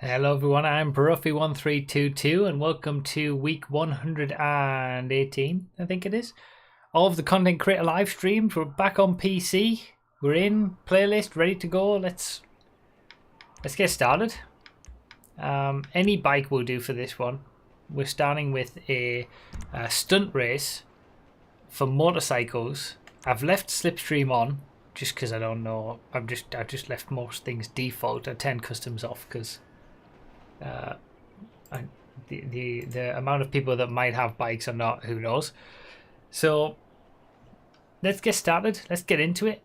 Hello everyone, I'm Bruffy1322 and welcome to week 118, I think it is, of the Content Creator live streams. We're back on PC, we're in, playlist, ready to go. Let's get started. Any bike will do for this one. We're starting with a stunt race for motorcycles. I've left Slipstream on just because I don't know. I've just left most things default. I turn customs off because the amount of people that might have bikes or not, who knows. So let's get started. Let's get into it.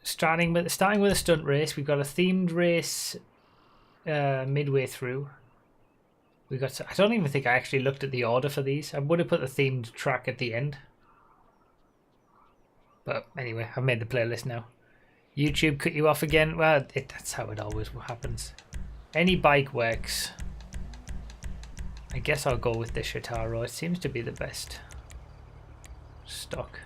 Starting with a stunt race. We've got a themed race midway through. I don't even think I actually looked at the order for these. I would have put the themed track at the end. But anyway, I've made the playlist now. YouTube cut you off again. Well, that's how it always happens. Any bike works. I guess I'll go with the Shitaro. It seems to be the best stock.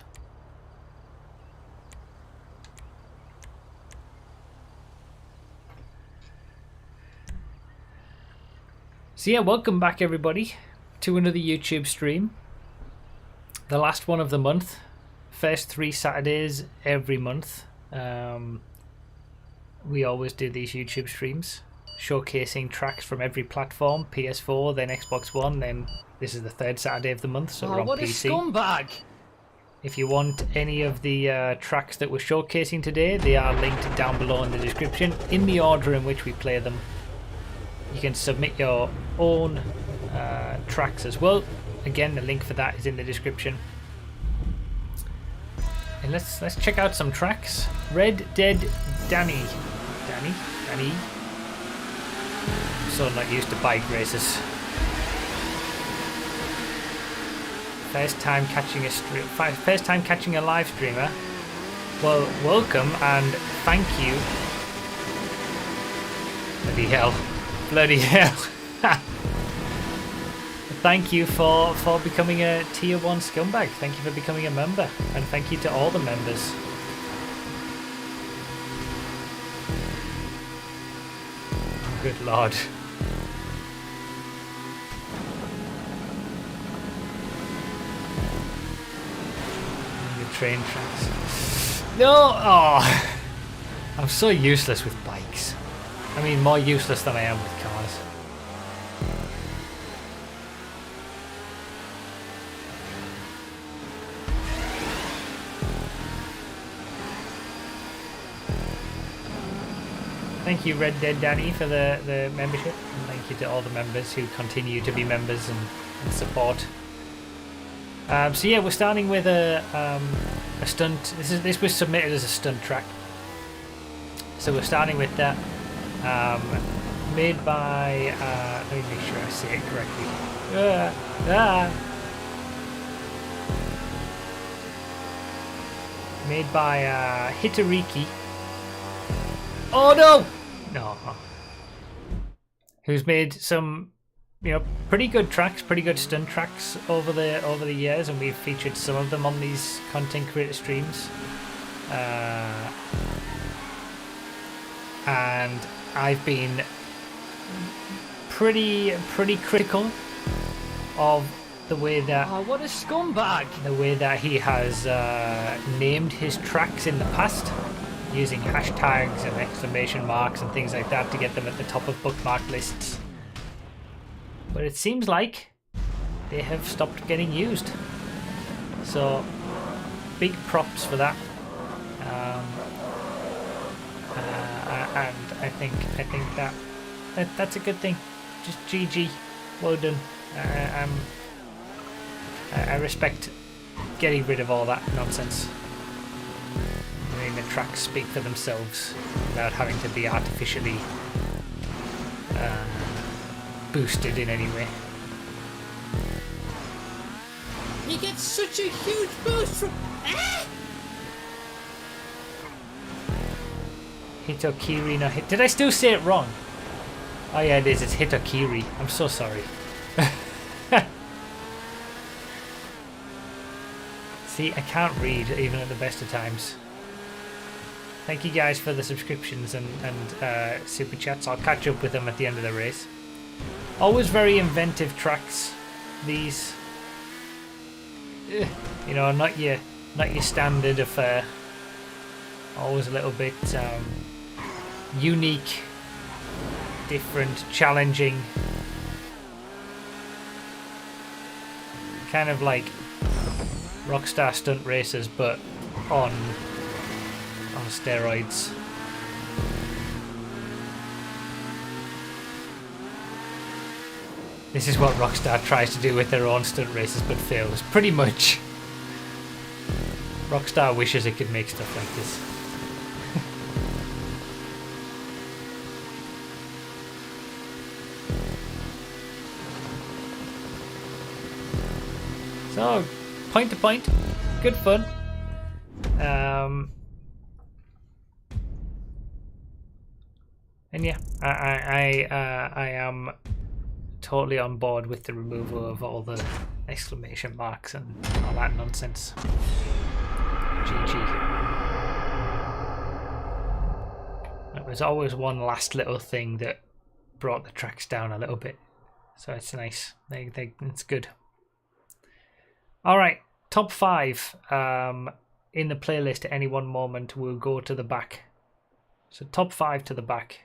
So yeah, welcome back everybody to another YouTube stream. The last one of the month. First 3 Saturdays every month. We always do these YouTube streams, showcasing tracks from every platform, PS4, then Xbox One, then this is the 3rd Saturday of the month, so we're on what PC. What a scumbag! If you want any of the tracks that we're showcasing today, they are linked down below in the description, in the order in which we play them. You can submit your own tracks as well. Again, the link for that is in the description. And let's check out some tracks. Red Dead Danny. I'm so not used to bike races. First time catching a live streamer. Well, welcome and thank you. Bloody hell. Thank you for becoming a tier 1 scumbag. Thank you for becoming a member, and thank you to all the members. Good lord. The train tracks. No! Oh! I'm so useless with bikes. I mean, more useless than I am with cars. Thank you, Red Dead Danny, for the membership, and thank you to all the members who continue to be members and support. So yeah, we're starting with a stunt. This was submitted as a stunt track, so we're starting with that. Made by let me make sure I say it correctly. Made by Hitariki. Oh no! No. Who's made some, pretty good tracks, pretty good stunt tracks over the years, and we've featured some of them on these content creator streams. And I've been pretty critical of the way that what a scumbag! The way that he has named his tracks in the past, using hashtags and exclamation marks and things like that to get them at the top of bookmark lists. But it seems like they have stopped getting used. So big props for that. And I think that's a good thing. Just GG, well done. I respect getting rid of all that nonsense. Letting the tracks speak for themselves without having to be artificially boosted in any way. You get such a huge boost from... Hitokiri, no hit. Did I still say it wrong? Oh yeah, it is. It's Hitokiri. I'm so sorry. See, I can't read even at the best of times. Thank you guys for the subscriptions and super chats. I'll catch up with them at the end of the race. Always very inventive tracks. These, you know, not your standard affair. Always a little bit unique, different, challenging. Kind of like Rockstar stunt races, but on steroids. This is what Rockstar tries to do with their own stunt races, but fails pretty much. Rockstar wishes it could make stuff like this. So, point to point, good fun. And yeah, I am totally on board with the removal of all the exclamation marks and all that nonsense. GG. It was always one last little thing that brought the tracks down a little bit, so it's nice. It's good. All right, top 5 in the playlist at any one moment. We'll go to the back. So top 5 to the back.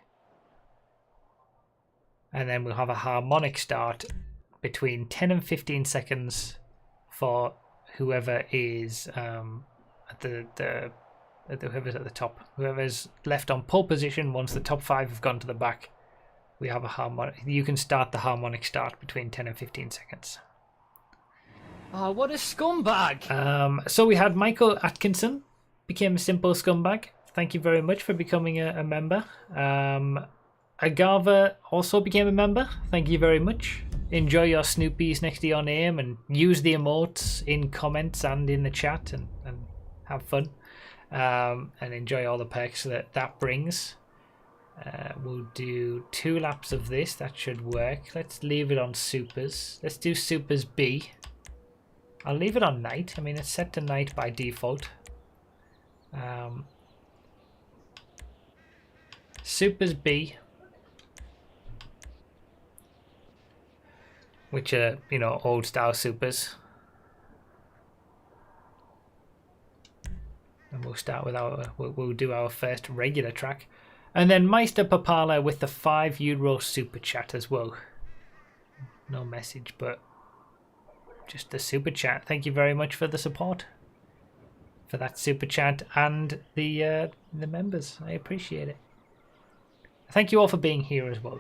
And then we'll have a harmonic start between 10 and 15 seconds for whoever is whoever's at the top. Whoever's left on pole position once the top 5 have gone to the back. We have a harmonic. You can start the harmonic start between 10 and 15 seconds. Oh, what a scumbag! So we had Michael Atkinson became a simple scumbag. Thank you very much for becoming a member. Agava also became a member. Thank you very much. Enjoy your Snoopies next to your name and use the emotes in comments and in the chat and have fun. And enjoy all the perks that brings. We'll do 2 laps of this. That should work. Let's leave it on Supers. Let's do Supers B. I'll leave it on night. I mean, it's set to night by default. Supers B. Which are, you know, old style supers. And we'll start with we'll do our first regular track. And then Meister Papala with the €5 super chat as well. No message, but just the super chat. Thank you very much for the support. For that super chat and the members. I appreciate it. Thank you all for being here as well.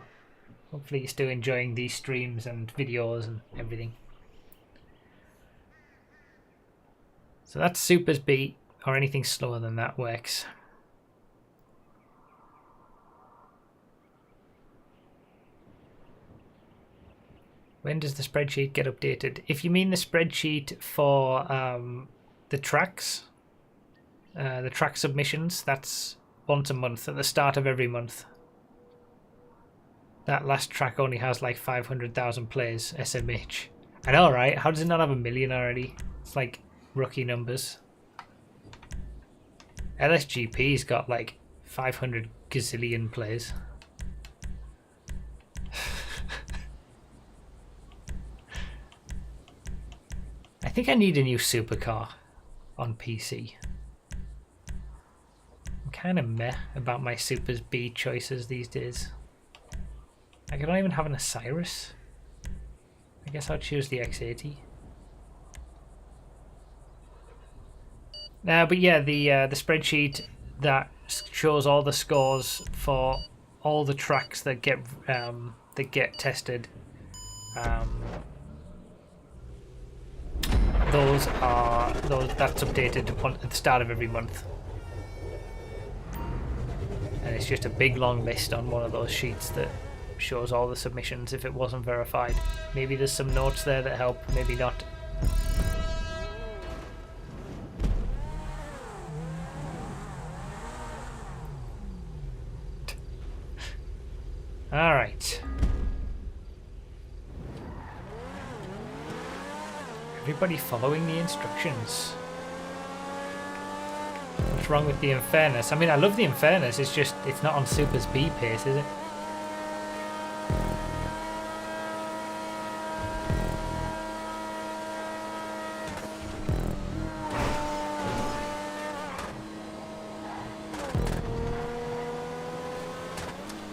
Hopefully you're still enjoying these streams and videos and everything. So that's Supers B, or anything slower than that works. When does the spreadsheet get updated? If you mean the spreadsheet for the track submissions, that's once a month, at the start of every month. That last track only has like 500,000 plays, SMH. I know, right? How does it not have 1 million already? It's like rookie numbers. LSGP's got like 500 gazillion plays. I think I need a new supercar on PC. I'm kind of meh about my Supers B choices these days. Like, I don't even have an Osiris. I guess I'll choose the X80. But yeah, the spreadsheet that shows all the scores for all the tracks that get tested. That's updated at the start of every month. And it's just a big long list on one of those sheets that shows all the submissions if it wasn't verified. Maybe there's some notes there that help, maybe not. All right. Everybody following the instructions. What's wrong with the Infernos? I mean, I love the Infernos, it's just, it's not on Super's B pace, is it?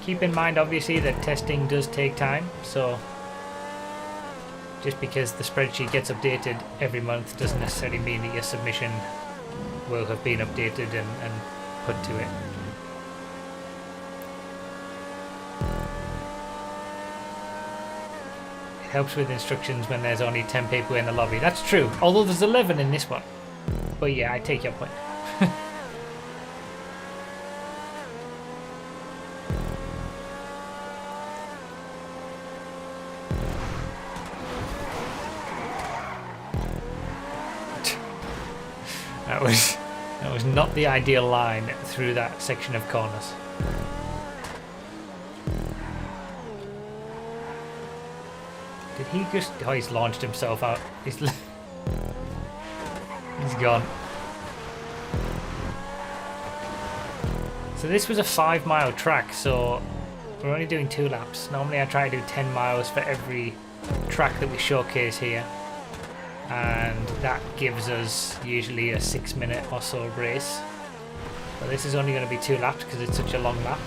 Keep in mind, obviously, that testing does take time, so just because the spreadsheet gets updated every month doesn't necessarily mean that your submission will have been updated and put to it. It helps with instructions when there's only 10 people in the lobby. That's true, although there's 11 in this one. But yeah, I take your point. That was not the ideal line through that section of corners. Did he just... Oh, he's launched himself out. He's gone. So this was a 5-mile track, so we're only doing 2 laps. Normally I try to do 10 miles for every track that we showcase here. And that gives us usually a 6-minute or so race. But this is only going to be 2 laps because it's such a long lap.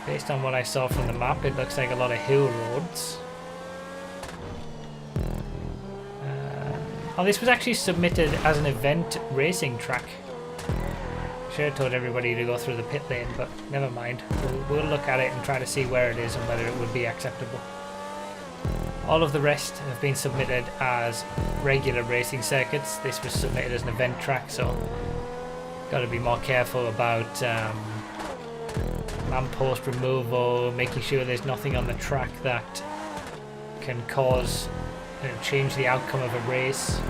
Based on what I saw from the map, it looks like a lot of hill roads. Oh, this was actually submitted as an event racing track. Should have told everybody to go through the pit lane, but never mind. We'll look at it and try to see where it is and whether it would be acceptable. All of the rest have been submitted as regular racing circuits. This was submitted as an event track, so got to be more careful about lamppost removal, making sure there's nothing on the track that can cause, change the outcome of a race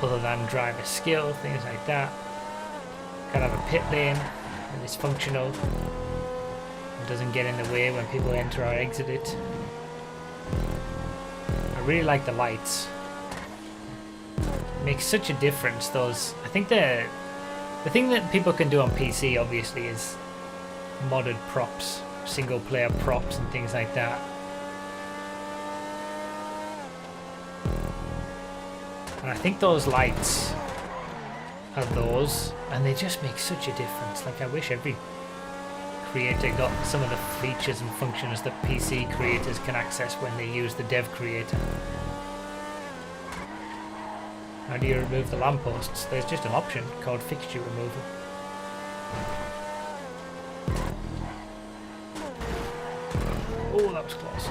other than driver skill, things like that. Gotta have a pit lane that is functional and doesn't get in the way when people enter or exit it. I really like the lights. It makes such a difference. Those, I think the thing that people can do on PC obviously is modded props, single player props and things like that. And I think those lights are those, and they just make such a difference. Like, I wish every creator got some of the features and functions that PC creators can access when they use the dev creator. How do you remove the lampposts? There's just an option called fixture removal. Oh, that was close.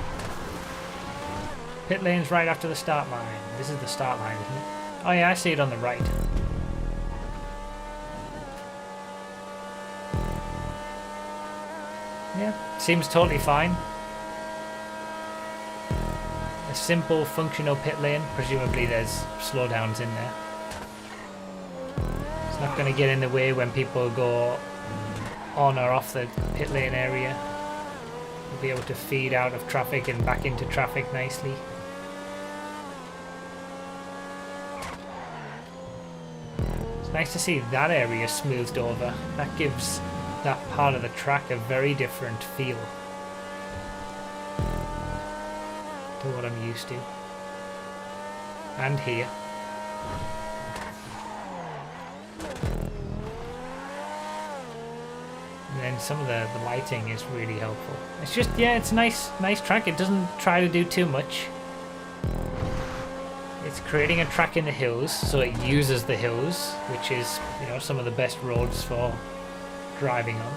Pit lane's right after the start line. This is the start line, isn't it? Oh yeah, I see it on the right. Yeah, seems totally fine. A simple functional pit lane. Presumably there's slowdowns in there. It's not going to get in the way when people go on or off the pit lane area. You'll be able to feed out of traffic and back into traffic nicely. Nice to see that area smoothed over. That gives that part of the track a very different feel to what I'm used to. And here. And then some of the lighting is really helpful. It's just, yeah, it's a nice track. It doesn't try to do too much. It's creating a track in the hills, so it uses the hills, which is, you know, some of the best roads for driving on.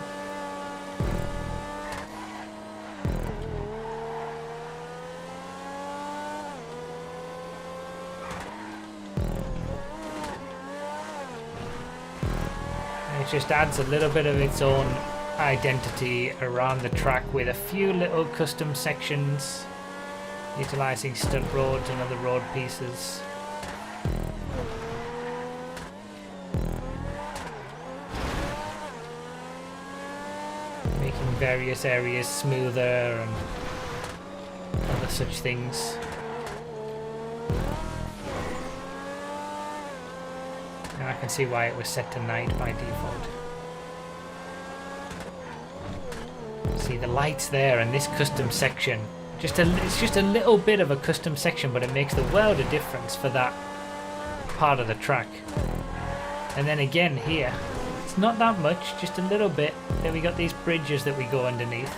And it just adds a little bit of its own identity around the track with a few little custom sections, utilising stunt roads and other road pieces. making various areas smoother and other such things. Now I can see why it was set to night by default. See the lights there and this custom section. It's just a little bit of a custom section, but it makes the world of difference for that part of the track. And then again here, it's not that much, just a little bit. Then we got these bridges that we go underneath.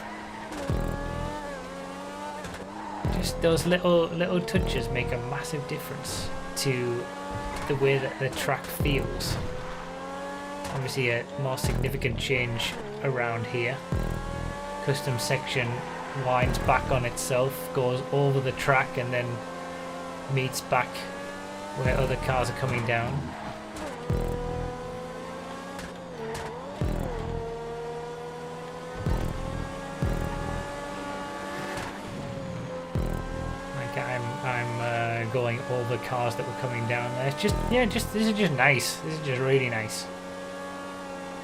Just those little touches make a massive difference to the way that the track feels. Obviously a more significant change around here. Custom section winds back on itself, goes over the track and then meets back where other cars are coming down. Like I'm going over cars that were coming down there. It's just, yeah, this is just nice. This is just really nice.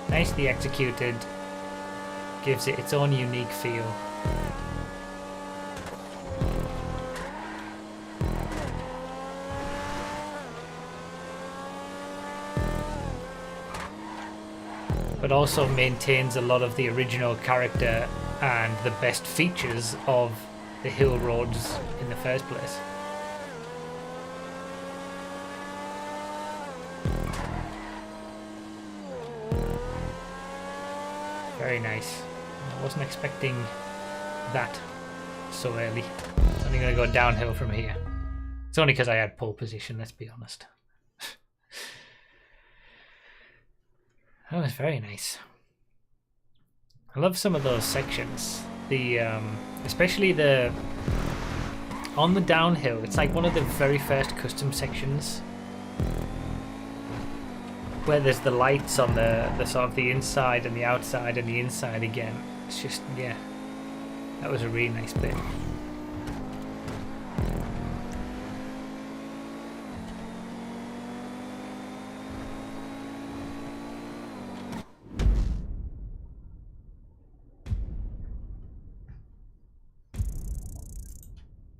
Nicely executed. Gives it its own unique feel. But also maintains a lot of the original character and the best features of the hill roads in the first place. Very nice. I wasn't expecting that so early. I'm only going to go downhill from here. It's only because I had pole position, let's be honest. That was very nice. I love some of those sections. The especially on the downhill. It's like one of the very first custom sections where there's the lights on the sort of the inside and the outside and the inside again. It's just, yeah, that was a really nice bit.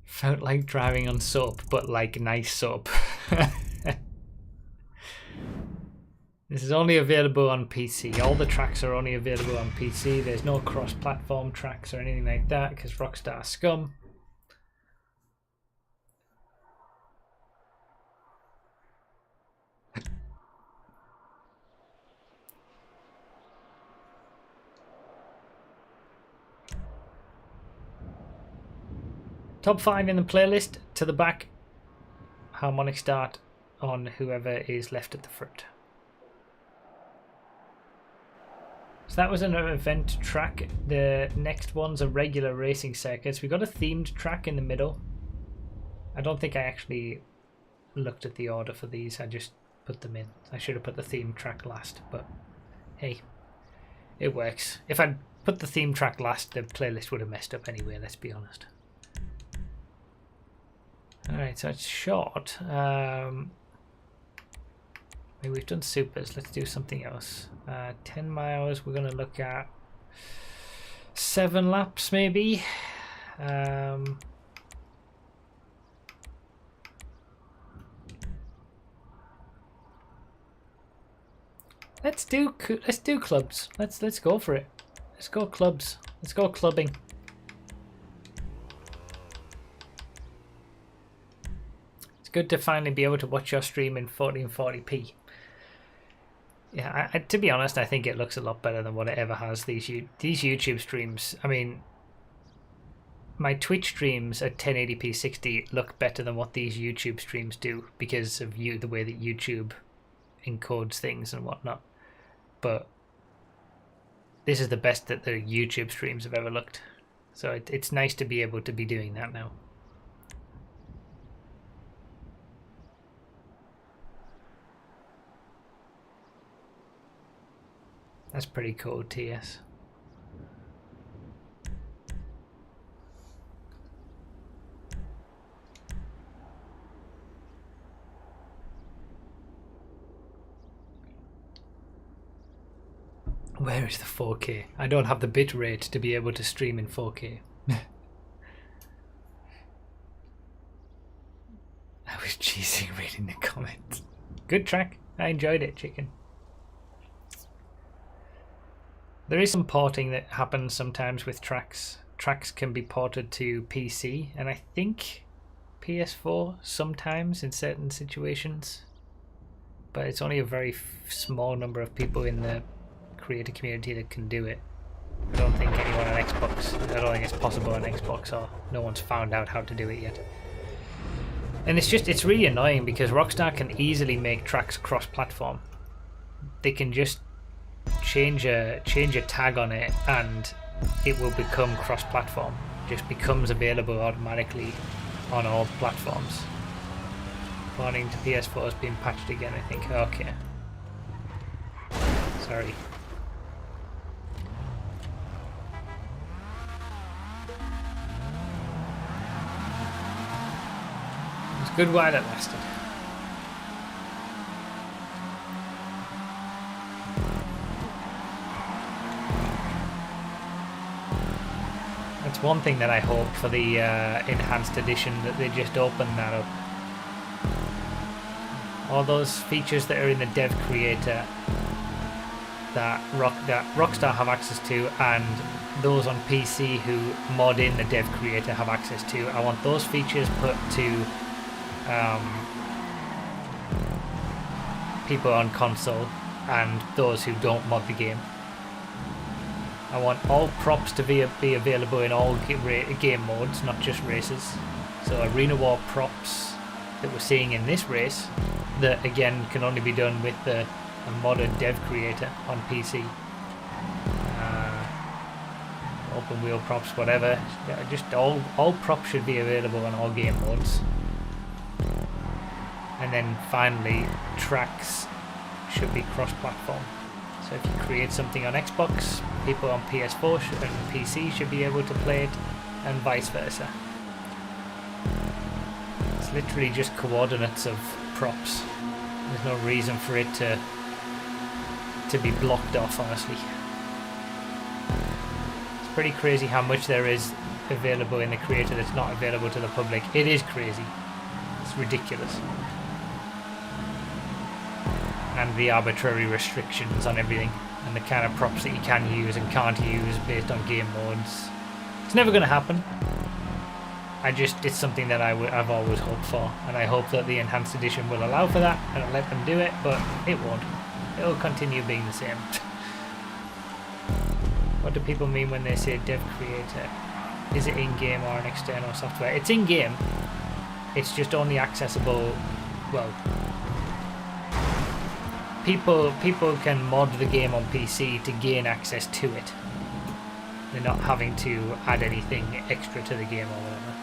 Felt like driving on soap, but like nice soap. This is only available on PC. All the tracks are only available on PC. There's no cross-platform tracks or anything like that because Rockstar scum. Top 5 in the playlist, to the back. Harmonic start on whoever is left at the front. So that was an event track. The next one's a regular racing circuit. We got a themed track in the middle. I don't think I actually looked at the order for these. I just put them in. I should have put the themed track last, but hey, it works. If I'd put the theme track last, the playlist would have messed up anyway, let's be honest. Alright, so it's short. We've done supers. Let's do something else. 10 miles. We're going to look at 7 laps, maybe. Let's do clubs. Let's go for it. Let's go clubs. Let's go clubbing. It's good to finally be able to watch your stream in 1440p. Yeah, to be honest, I think it looks a lot better than what it ever has. These YouTube streams. I mean, my Twitch streams at 1080p 60 look better than what these YouTube streams do because of the way that YouTube encodes things and whatnot. But this is the best that the YouTube streams have ever looked. So it's nice to be able to be doing that now. That's pretty cool, TS. Where is the 4K? I don't have the bit rate to be able to stream in 4K. I was cheesing reading the comments. Good track. I enjoyed it, chicken. There is some porting that happens sometimes with tracks. Tracks can be ported to PC, and I think PS4 sometimes in certain situations. But it's only a very small number of people in the creator community that can do it. I don't think anyone on Xbox, I don't think it's possible on Xbox, or no one's found out how to do it yet. And it's really annoying because Rockstar can easily make tracks cross-platform. They can just change a tag on it and it will become cross-platform. Just becomes available automatically on all platforms. Warning to PS4 has been patched again, I think. Okay. Sorry. It was good while it lasted. That's one thing that I hope for the enhanced edition, that they just open that up. All those features that are in the dev creator that Rockstar have access to, and those on PC who mod in the dev creator have access to. I want those features put to people on console and those who don't mod the game. I want all props to be available in all game modes, not just races. So Arena War props that we're seeing in this race, that again can only be done with a modern dev creator on PC. Open wheel props, whatever. Just all props should be available on all game modes. And then finally, tracks should be cross-platform. So if you create something on Xbox, people on PS4 and PC should be able to play it, and vice versa. It's literally just coordinates of props. There's no reason for it to be blocked off, honestly. It's pretty crazy how much there is available in the creator that's not available to the public. It is crazy. It's ridiculous. And the arbitrary restrictions on everything, and the kind of props that you can use and can't use based on game modes. It's never going to happen. It's something that I've always hoped for, and I hope that the enhanced edition will allow for that and let them do it, but it won't. It'll continue being the same. What do people mean when they say dev creator? Is it in-game or an external software? It's in-game. It's just only accessible, well, people can mod the game on PC to gain access to it. They're not having to add anything extra to the game or whatever.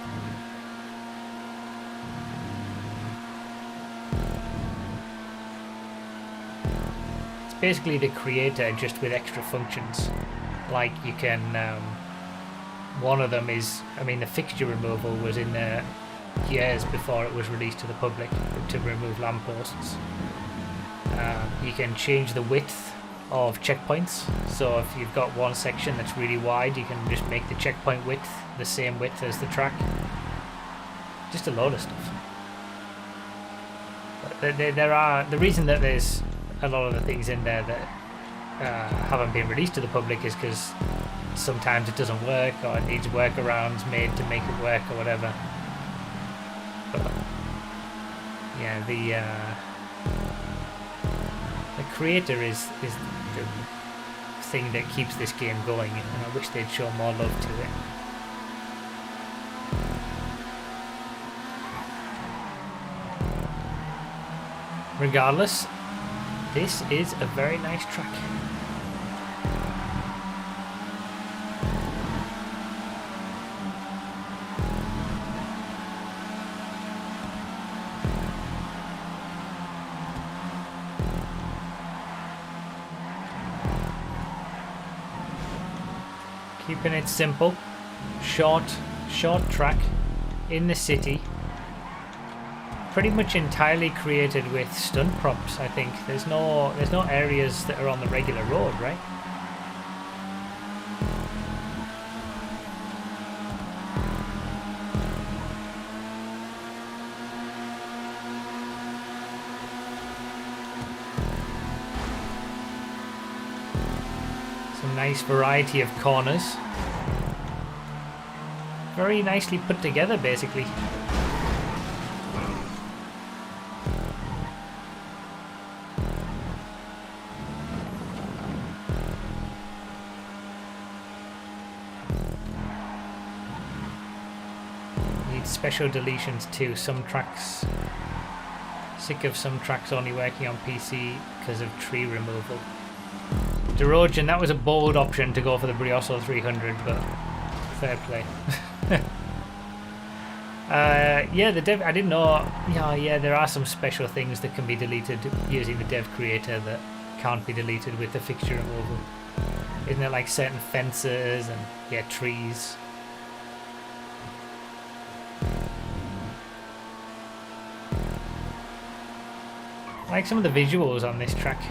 It's basically the creator just with extra functions. Like you can, one of them is, I mean, the fixture removal was in there years before it was released to the public, to remove lampposts. You can change the width of checkpoints, so if you've got one section that's really wide, you can just make the checkpoint width the same width as the track. Just a load of stuff. But the reason that there's a lot of the things in there that haven't been released to the public is because sometimes it doesn't work, or it needs workarounds made to make it work or whatever. But yeah, the creator is the thing that keeps this game going, and I wish they'd show more love to it. Regardless, this is a very nice track. Keeping it simple, short track in the city. Pretty much entirely created with stunt props. I think there's no areas that are on the regular road, right? nice variety of corners. Very nicely put together, basically. Need special deletions too. Some tracks... Sick of some tracks only working on PC because of tree removal. Derogen, that was a bold option to go for the Brioso 300, but fair play. Yeah, the dev. I didn't know. Yeah, there are some special things that can be deleted using the dev creator that can't be deleted with the fixture removal. Isn't there like certain fences and yeah, trees? I like some of the visuals on this track.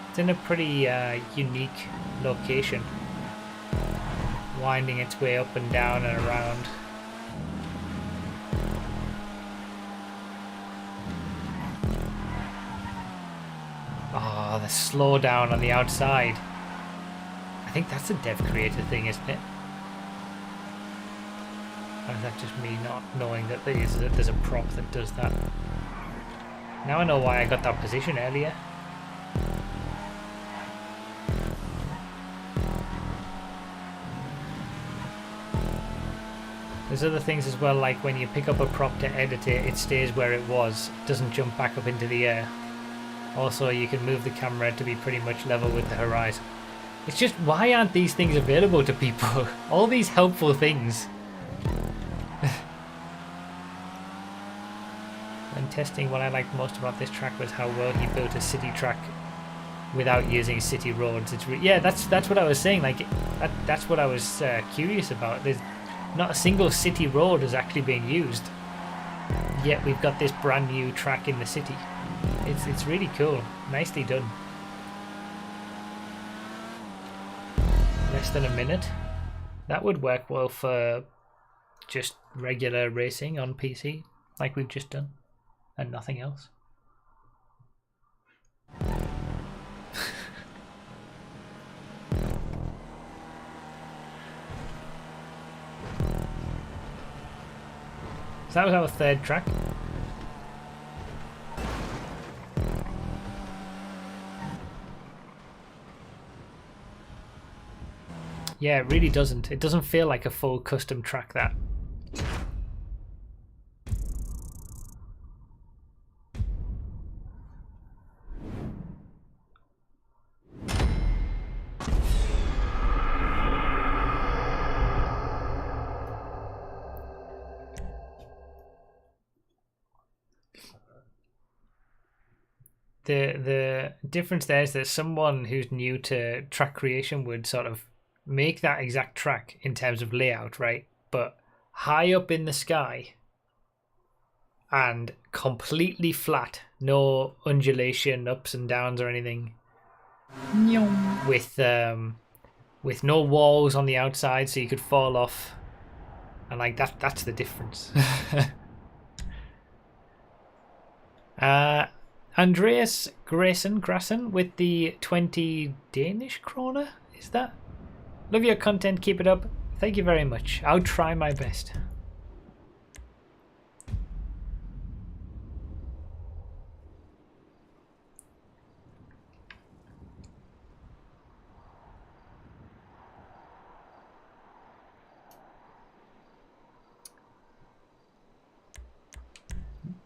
It's in a pretty unique location, winding its way up and down and around. Oh, the slowdown on the outside. I think that's a dev creator thing, isn't it? Or is that just me not knowing that there's a prop that does that? Now I know why I got that position earlier. There's other things as well, like when you pick up a prop to edit it, it stays where it was. It doesn't jump back up into the air. Also, you can move the camera to be pretty much level with the horizon. It's just, why aren't these things available to people? All these helpful things. When testing, what I liked most about this track was how well he built a city track without using city roads. It's yeah, that's what I was saying. Like that's what I was curious about. There's not a single city road is actually being used, yet we've got this brand new track in the city. It's really cool. Nicely done. Less than a minute. That would work well for just regular racing on PC, like we've just done, and nothing else. So that was our third track. Yeah, it really doesn't. It doesn't feel like a full custom track, that. The difference there is that someone who's new to track creation would sort of make that exact track in terms of layout, right? But high up in the sky and completely flat, no undulation, ups and downs or anything. With no walls on the outside, so you could fall off. And like that's the difference. Andreas Grassen with the 20 Danish kroner, is that? Love your content, keep it up. Thank you very much. I'll try my best.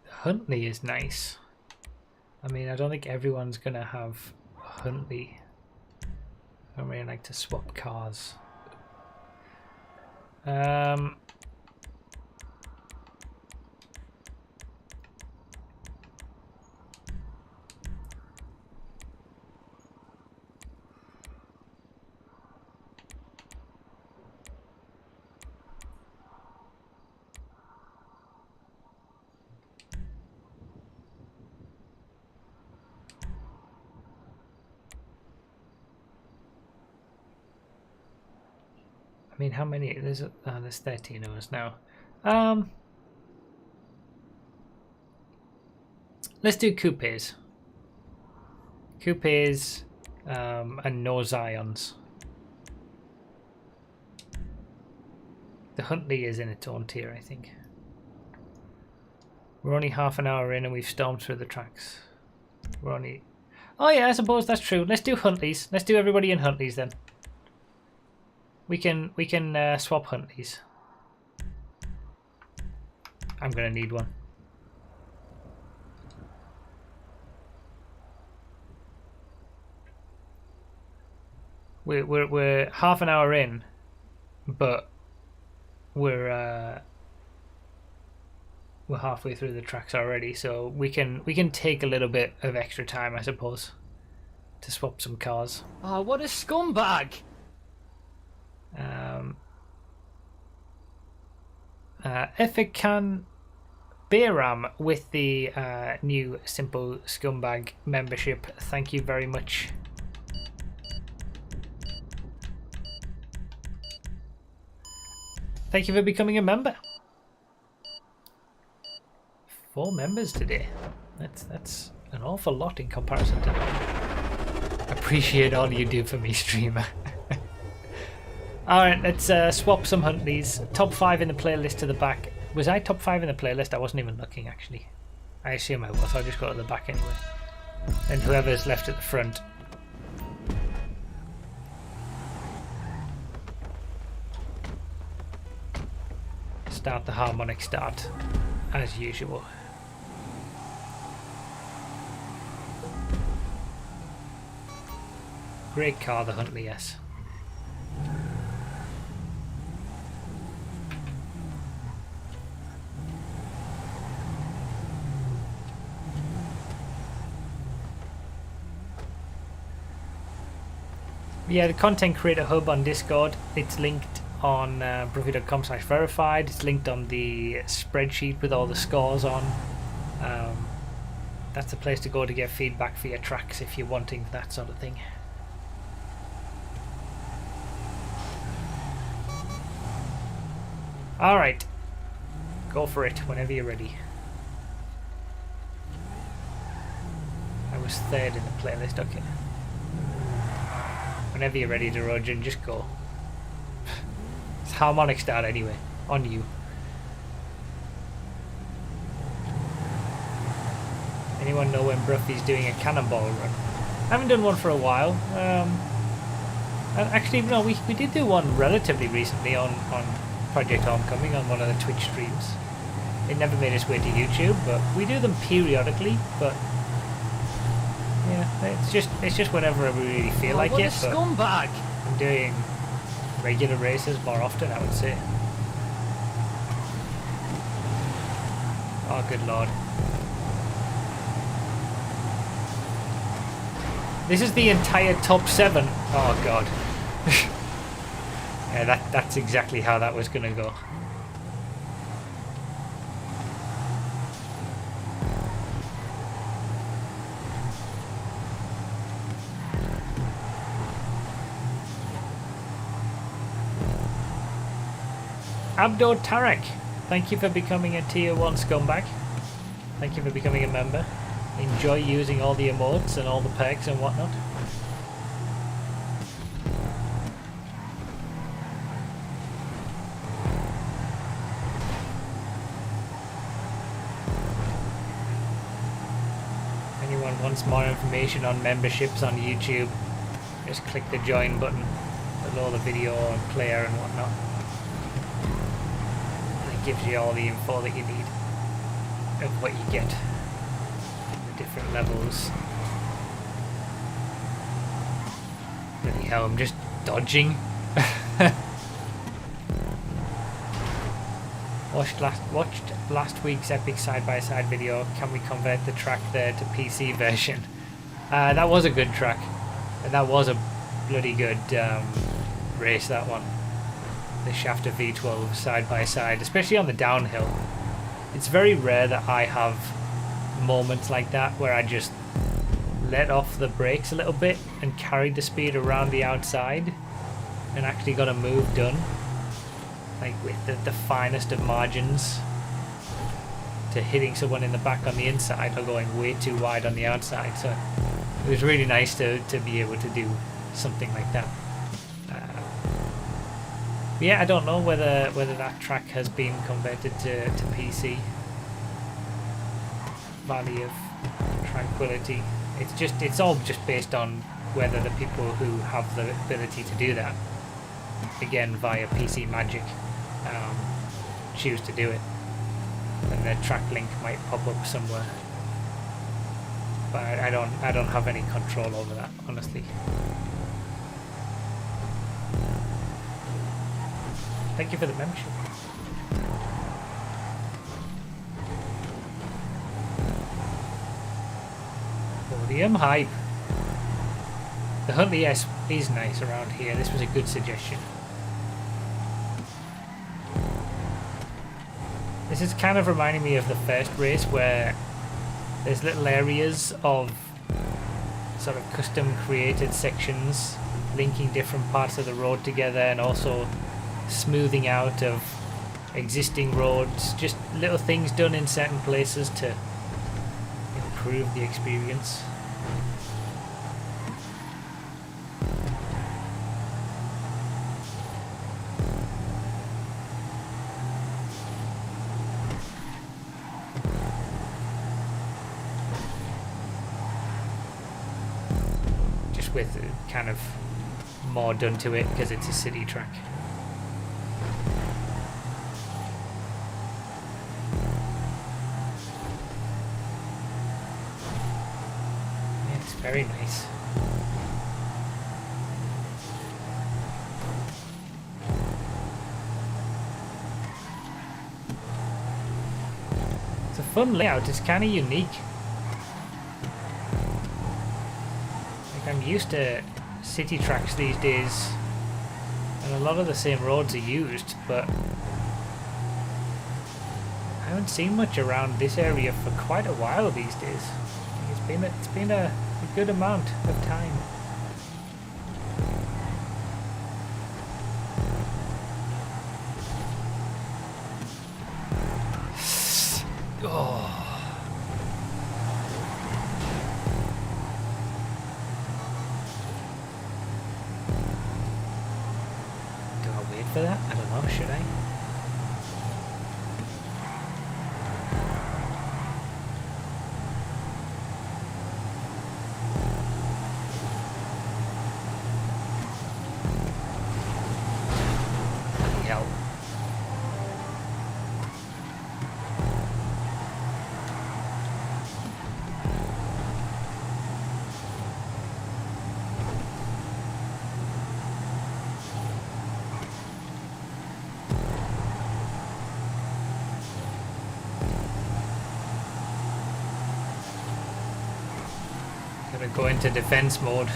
Huntley is nice. I mean, I don't think everyone's gonna have Huntley. I don't really like to swap cars. I mean, how many? There's 13 of us now. Let's do coupes. Coupes and no Zions. The Huntley is in its own tier, I think. We're only half an hour in and we've stormed through the tracks. We're only... Oh yeah, I suppose that's true. Let's do Huntleys. Let's do everybody in Huntleys then. We can swap Huntleys. I'm gonna need one. We're half an hour in, but we're halfway through the tracks already, so we can take a little bit of extra time, I suppose, to swap some cars. Oh, what a scumbag! If it can, Bayram with the new Simple Scumbag membership, thank you very much. Thank you for becoming a member. 4 members today. That's an awful lot in comparison to that. Appreciate all you do for me, streamer. Alright, let's swap some Huntleys. Top 5 in the playlist to the back. Was I top 5 in the playlist? I wasn't even looking, actually. I assume I was. I'll just go to the back anyway. And whoever's left at the front. Start the harmonic start, as usual. Great car, the Huntley S. Yeah, the Content Creator Hub on Discord, it's linked on Broofy.com/verified. It's linked on the spreadsheet with all the scores on. That's the place to go to get feedback for your tracks if you're wanting that sort of thing. Alright, go for it whenever you're ready. I was 3rd in the playlist, okay. Whenever you're ready, Derojan, just go. It's harmonic start anyway, on you. Anyone know when Bruffy's doing a cannonball run? I haven't done one for a while. Actually, no, we did do one relatively recently on Project Homecoming on one of the Twitch streams. It never made its way to YouTube, but we do them periodically. But yeah, it's just whenever we really feel like what it. A scumbag! I'm doing regular races more often, I would say. Oh, good lord. This is the entire top 7. Oh god. Yeah, that's exactly how that was gonna go. Abdo Tarek, thank you for becoming a tier 1 scumbag. Thank you for becoming a member. Enjoy using all the emotes and all the perks and whatnot. Anyone wants more information on memberships on YouTube, just click the join button below the video and player and whatnot. Gives you all the info that you need of what you get, the different levels. Bloody hell, I'm just dodging. Watched last week's epic side-by-side video. Can we convert the track there to PC version? That was a good track, and that was a bloody good race, that one. The Shafter V12 side by side, especially on the downhill. It's very rare that I have moments like that where I just let off the brakes a little bit and carried the speed around the outside and actually got a move done, like with the finest of margins, to hitting someone in the back on the inside or going way too wide on the outside. So it was really nice to be able to do something like that. Yeah, I don't know whether that track has been converted to PC. Valley of Tranquility. It's all just based on whether the people who have the ability to do that, again via PC Magic, choose to do it. And their track link might pop up somewhere. But I don't have any control over that, honestly. Thank you for the membership. Podium hype. The Huntley S is nice around here. This was a good suggestion. This is kind of reminding me of the first race where there's little areas of sort of custom created sections linking different parts of the road together and also smoothing out of existing roads, just little things done in certain places to improve the experience. Just with kind of more done to it because it's a city track. Very nice. It's a fun layout, it's kind of unique. Like I'm used to city tracks these days and a lot of the same roads are used, but I haven't seen much around this area for quite a while these days. It's been a good amount of time. Oh. Do I wait for that? I don't know, should I? Gonna go into defense mode.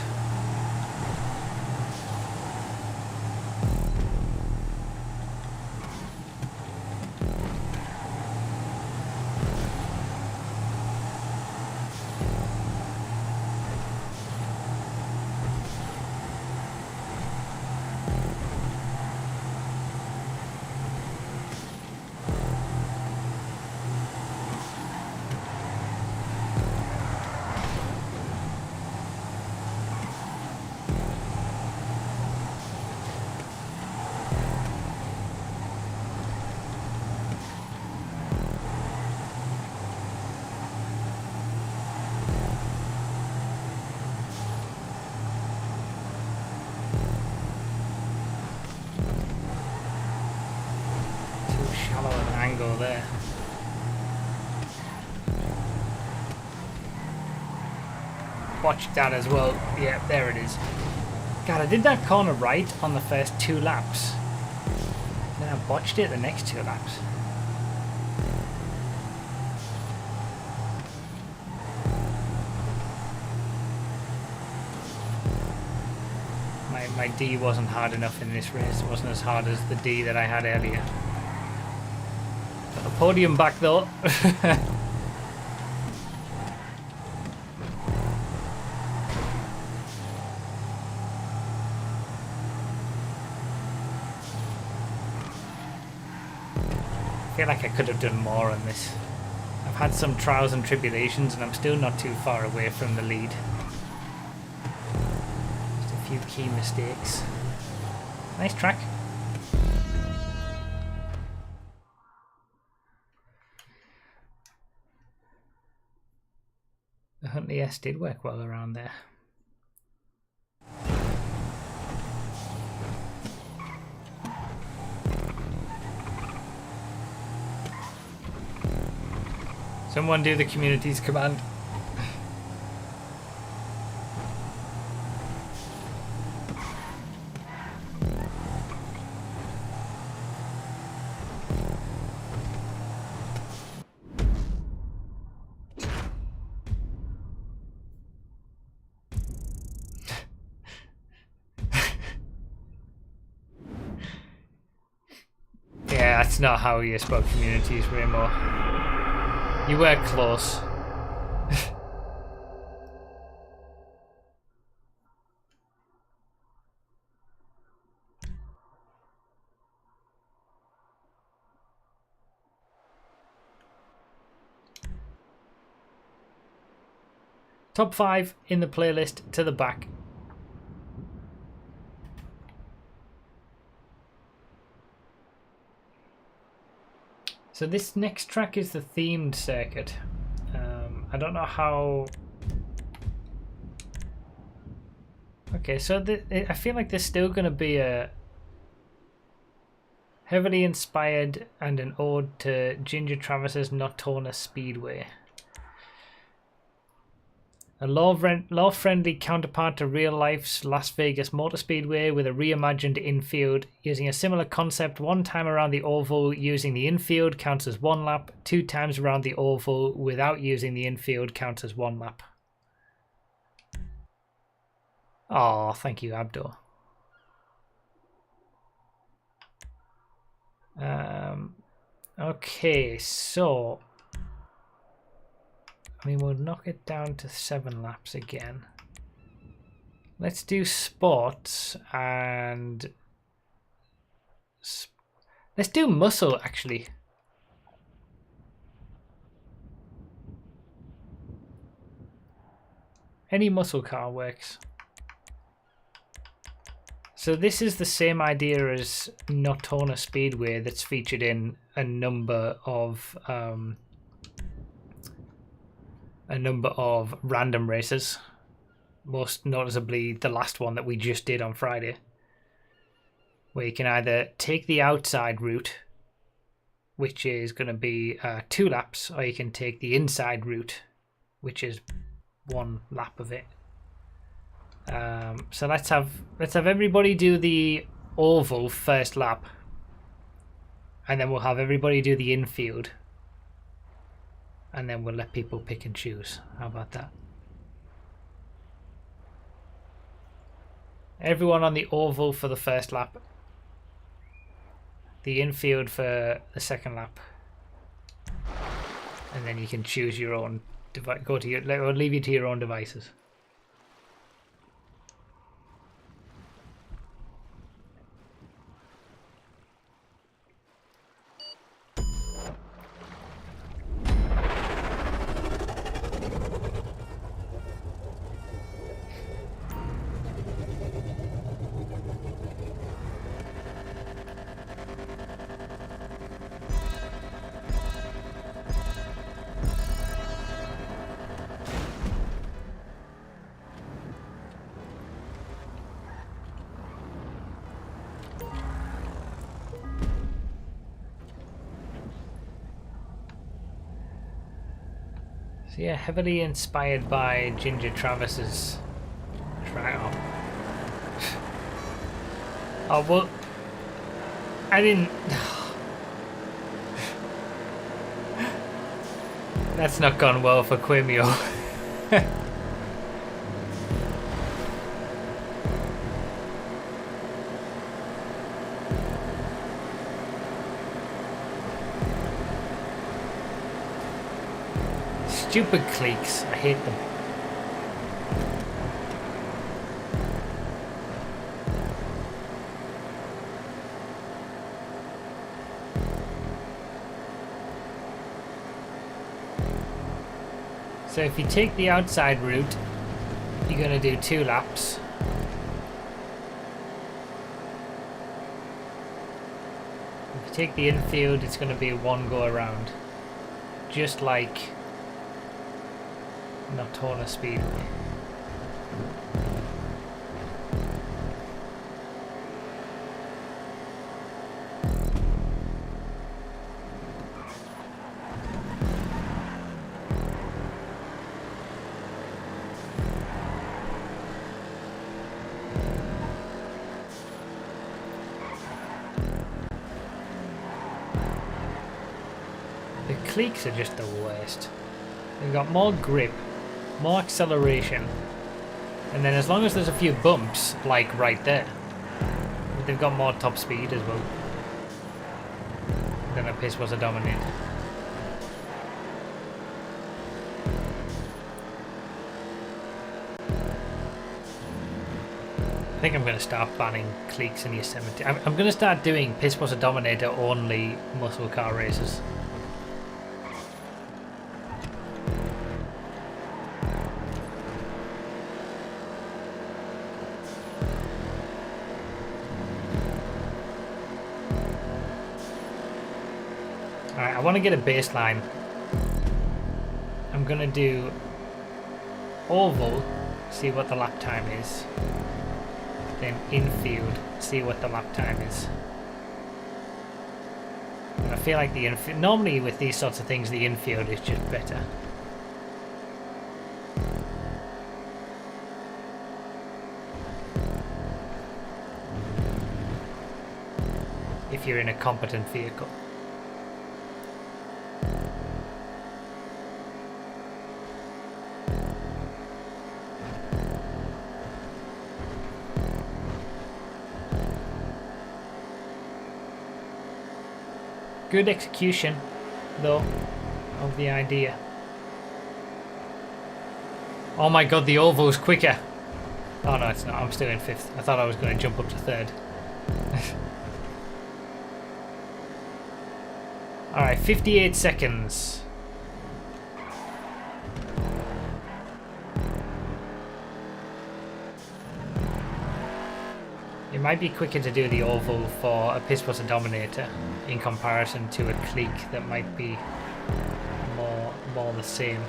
There. Watch that as well. Yeah, there it is. God, I did that corner right on the first 2 laps. Then I botched it the next 2 laps. My D wasn't hard enough in this race. It wasn't as hard as the D that I had earlier. Got the podium back though. I feel like I could have done more on this. I've had some trials and tribulations and I'm still not too far away from the lead. few key mistakes. Nice track. The Huntley S did work well around there. Someone do the communities command. Yeah, that's not how you spell communities, Rainbow. You were close. Top 5 in the playlist to the back. So this next track is the themed circuit. I don't know how... Okay, so I feel like there's still going to be a heavily inspired and an ode to Ginger Travis's Nocturna Speedway. A law-friendly counterpart to real-life's Las Vegas Motor Speedway with a reimagined infield. Using a similar concept, one time around the oval using the infield counts as one lap, 2 times around the oval without using the infield counts as 1 lap. Oh, thank you, Abdo. Okay, so... I mean, we'll knock it down to 7 laps again. Let's do sports and... Let's do muscle, actually. Any muscle car works. So this is the same idea as Nocturna Speedway that's featured in a number of random races, most noticeably the last one that we just did on Friday, where you can either take the outside route, which is going to be 2 laps, or you can take the inside route, which is 1 lap of it. So let's have everybody do the oval first lap, and then we'll have everybody do the infield. And then we'll let people pick and choose. How about that? Everyone on the oval for the first lap. The infield for the second lap. And then you can choose your own device. Or leave you to your own devices. So yeah, heavily inspired by Ginger Travis's track. Oh well, I didn't. That's not gone well for Quimio. Stupid cliques, I hate them. So if you take the outside route, you're going to do 2 laps. If you take the infield, it's going to be one go around. Just like Nocturna Speedway. Cliques are just the worst. They've got more grip, more acceleration, and then as long as there's a few bumps, like right there, they've got more top speed as well than a piss was a dominate. I think I'm going to start banning cliques in Yosemite. I'm going to start doing piss was a dominator only muscle car races. Alright, I want to get a baseline. I'm going to do oval, see what the lap time is. Then infield, see what the lap time is. And I feel like the infield, normally with these sorts of things, the infield is just better. If you're in a competent vehicle. Good execution, though, of the idea. Oh my god, the oval's quicker. Oh no, it's not. I'm still in 5th. I thought I was going to jump up to 3rd. Alright, 58 seconds. It might be quicker to do the oval for a piss was a dominator in comparison to a clique that might be more the same.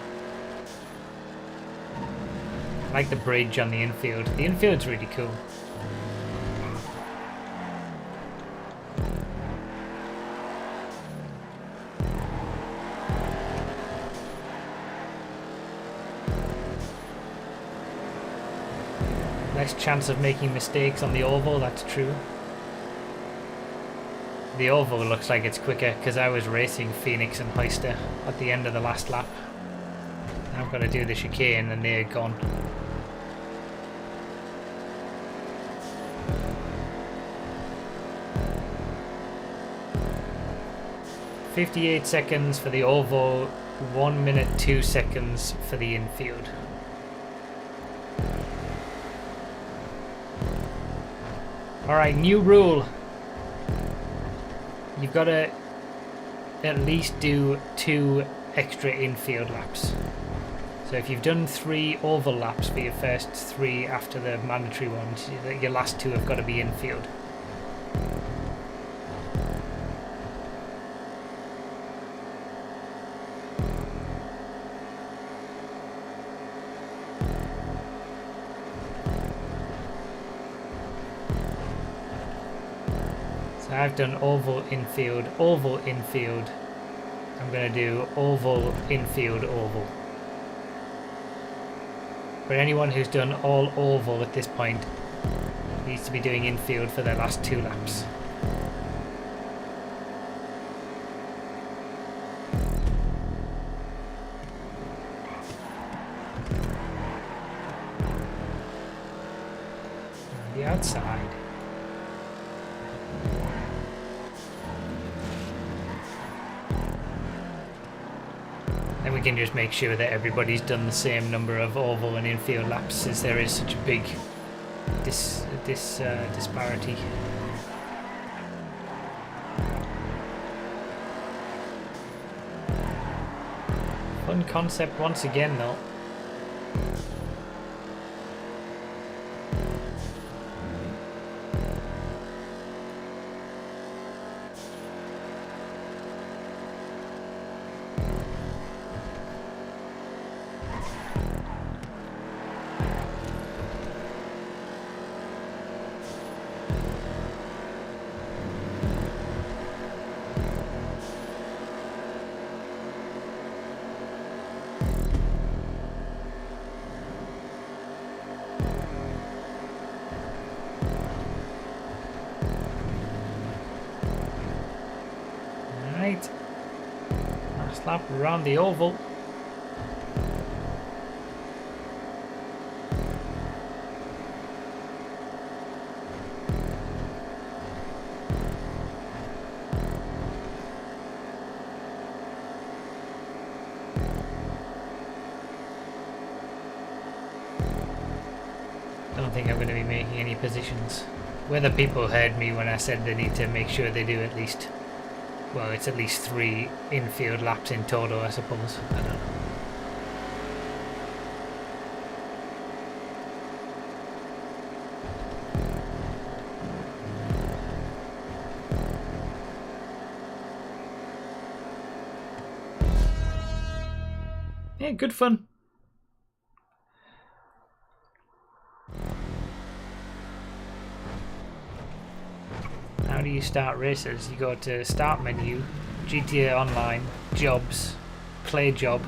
I like the bridge on the infield. The infield's really cool. Less chance of making mistakes on the oval, that's true. The oval looks like it's quicker because I was racing Phoenix and Hoyster at the end of the last lap. I've got to do the chicane and they're gone. "58 seconds for the oval, 1 minute 2 seconds for the infield." Alright, new rule. You've got to at least do 2 extra infield laps. So if you've done 3 oval laps for your first 3 after the mandatory ones, your last 2 have got to be infield. I've done oval, infield, oval, infield. I'm going to do oval, infield, oval. But anyone who's done all oval at this point needs to be doing infield for their last 2 laps. On the outside. And we can just make sure that everybody's done the same number of oval and infield laps, since there is such a big disparity. Fun concept once again, though. Right. Last lap around the oval. I don't think I'm going to be making any positions. Whether people heard me when I said they need to make sure they do at least, well, it's at least 3 infield laps in total, I suppose. I don't know. Yeah, good fun. How do you start races? You go to start menu, GTA Online, jobs, play job,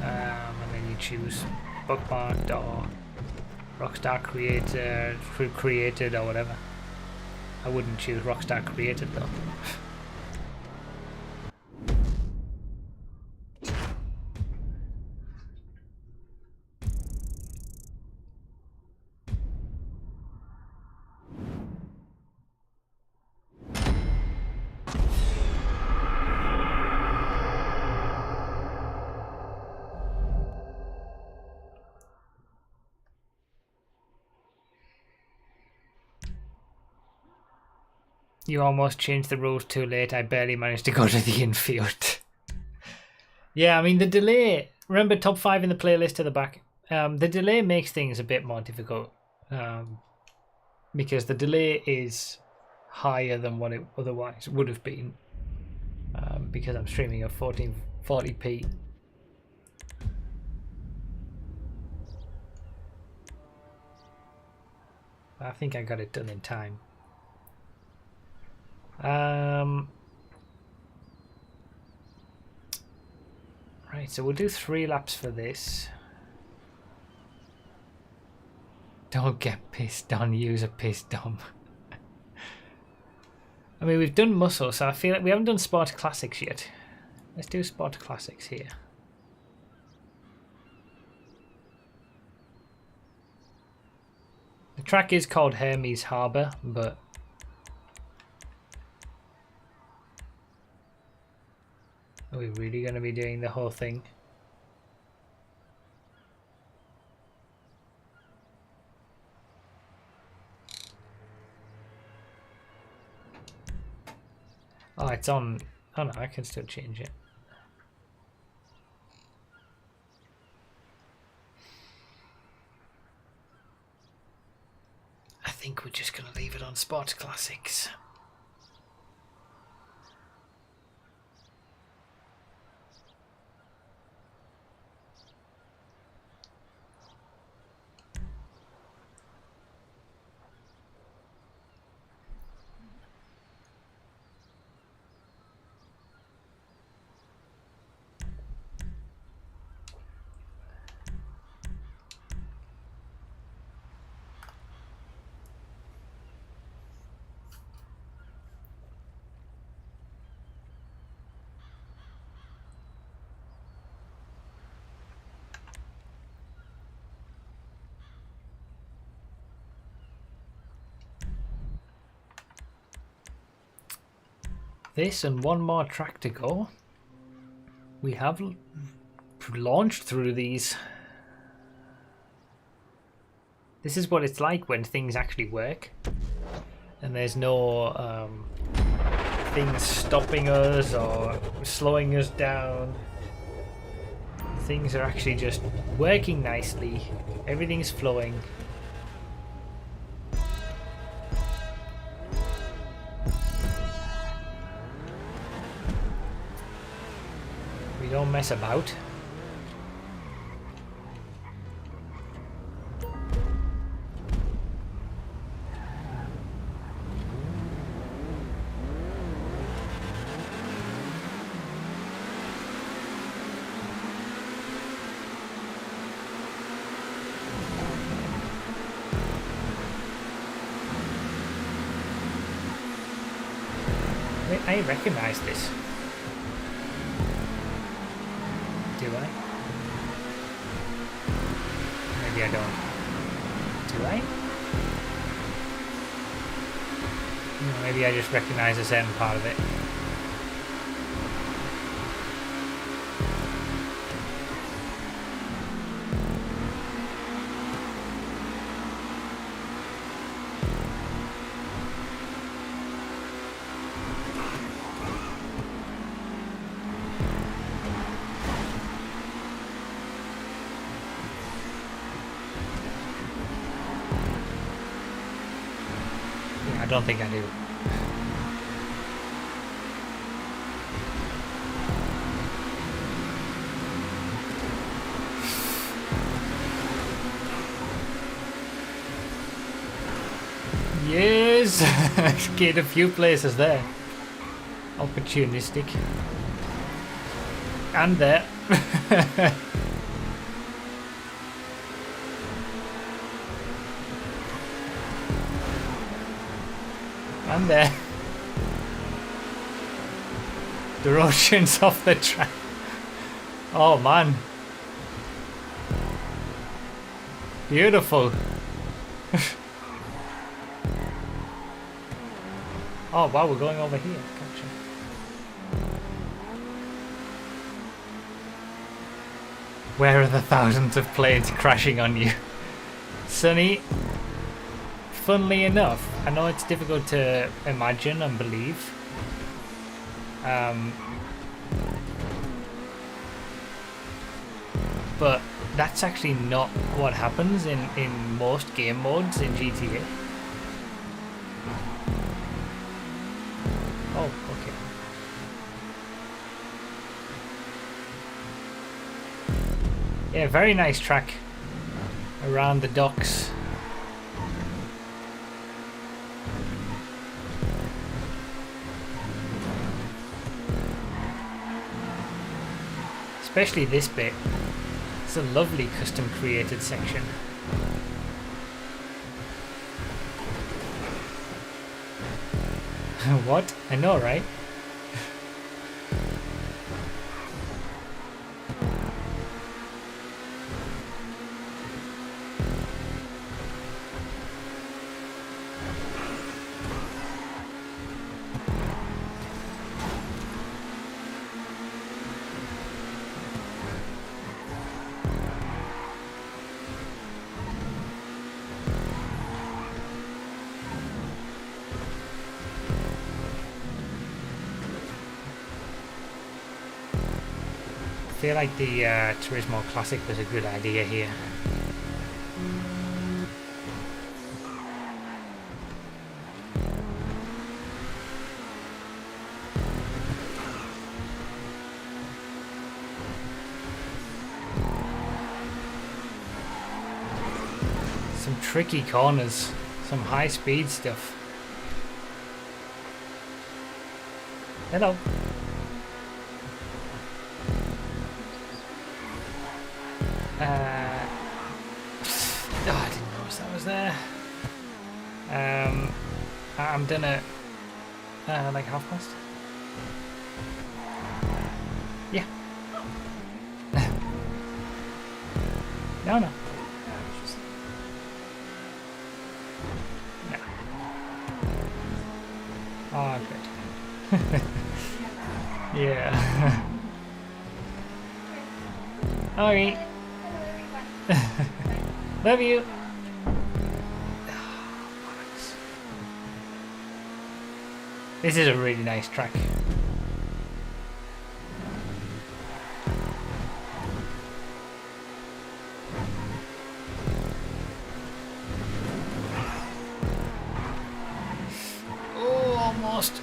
and then you choose bookmarked or Rockstar created, created or whatever. I wouldn't choose Rockstar created though. You almost changed the rules too late. I barely managed to go to the infield. Yeah, I mean, the delay... Remember top 5 in the playlist to the back? The delay makes things a bit more difficult. Because the delay is higher than what it otherwise would have been. Because I'm streaming at 1440p. I think I got it done in time. Right, so we'll do 3 laps for this. Don't get pissed on, use a piss dom. I mean, we've done muscle, so I feel like we haven't done Sport Classics yet. Let's do Sport Classics here. The track is called Hermes Harbour, but are we really going to be doing the whole thing? Oh, it's on. Oh no, I can still change it. I think we're just going to leave it on Sport Classics. This and one more track to go. We have launched through these. This is what it's like when things actually work. And there's no things stopping us or slowing us down. Things are actually just working nicely. Everything's flowing. Don't mess about. I recognize this. Do I? Maybe I don't. Do I? Maybe I just recognize a certain part of it. I don't think I do. Yes! Get a few places there. Opportunistic. And there. And there. The Russians off the track. Oh man. Beautiful. Oh wow, we're going over here. Gotcha. Where are the thousands of planes crashing on you? Sonny, funnily enough, I know it's difficult to imagine and believe. But that's actually not what happens in most game modes in GTA. Oh, okay. Yeah, very nice track around the docks. Especially this bit. It's a lovely custom created section. What? I know, right? I feel like the Turismo Classic was a good idea here. Some tricky corners, some high speed stuff. Hello. Oh, I didn't notice that was there. I'm done at like past. Yeah. No. No. Oh, good. Yeah. Alright. Love you. This is a really nice track. Oh, almost.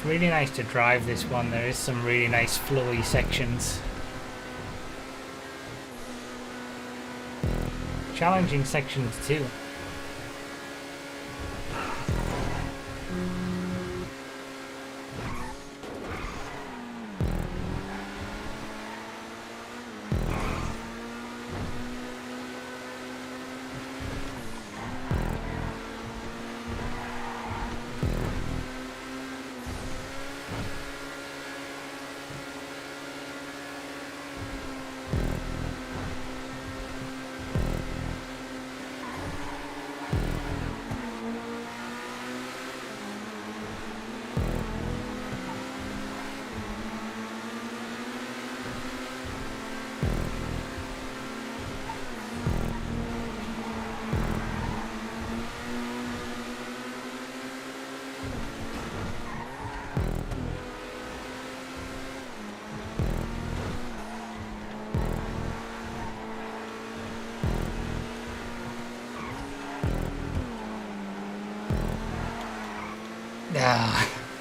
It's really nice to drive this one. There is some really nice flowy sections. Challenging sections too.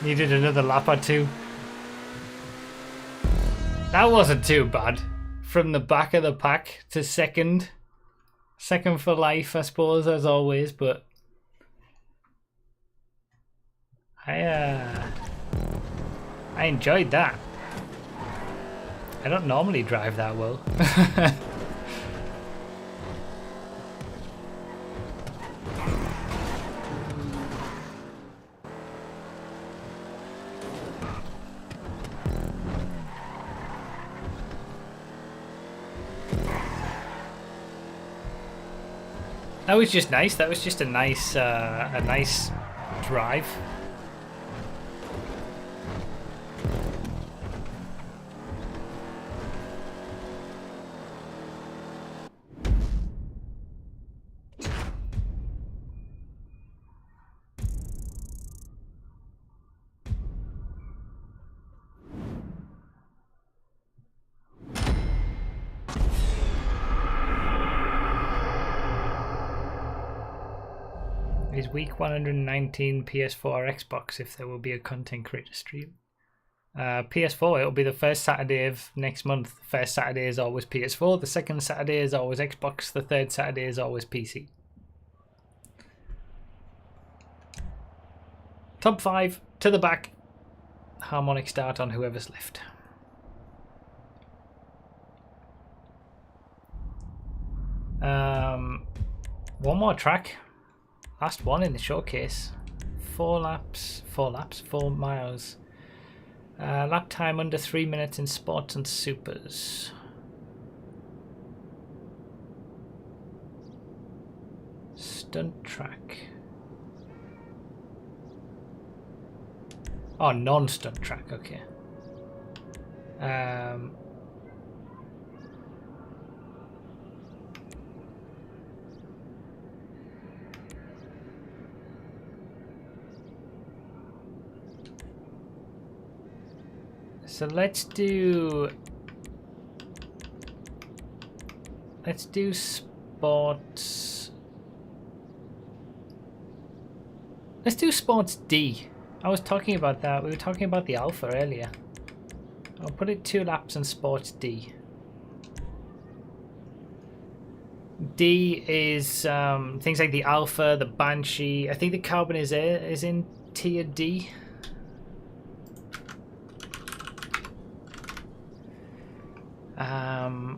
Needed another lap or two. That wasn't too bad. From the back of the pack to second. Second for life, I suppose, as always, but I enjoyed that. I don't normally drive that well. That was just nice. That was just a nice drive. Is week 119 PS4 or Xbox if there will be a content creator stream? PS4, it'll be the first Saturday of next month. The first Saturday is always PS4, the second Saturday is always Xbox, the third Saturday is always PC. Top 5 to the back. Harmonic start on whoever's left. One more track. Last one in the showcase. 4 miles. Lap time under 3 minutes in sports and supers. Stunt track. Oh, non-stunt track, okay. So let's do sports. Let's do sports D. I was talking about that. We were talking about the Alpha earlier. I'll put it 2 laps in sports D. D is things like the Alpha, the Banshee. I think the Carbon is in tier D.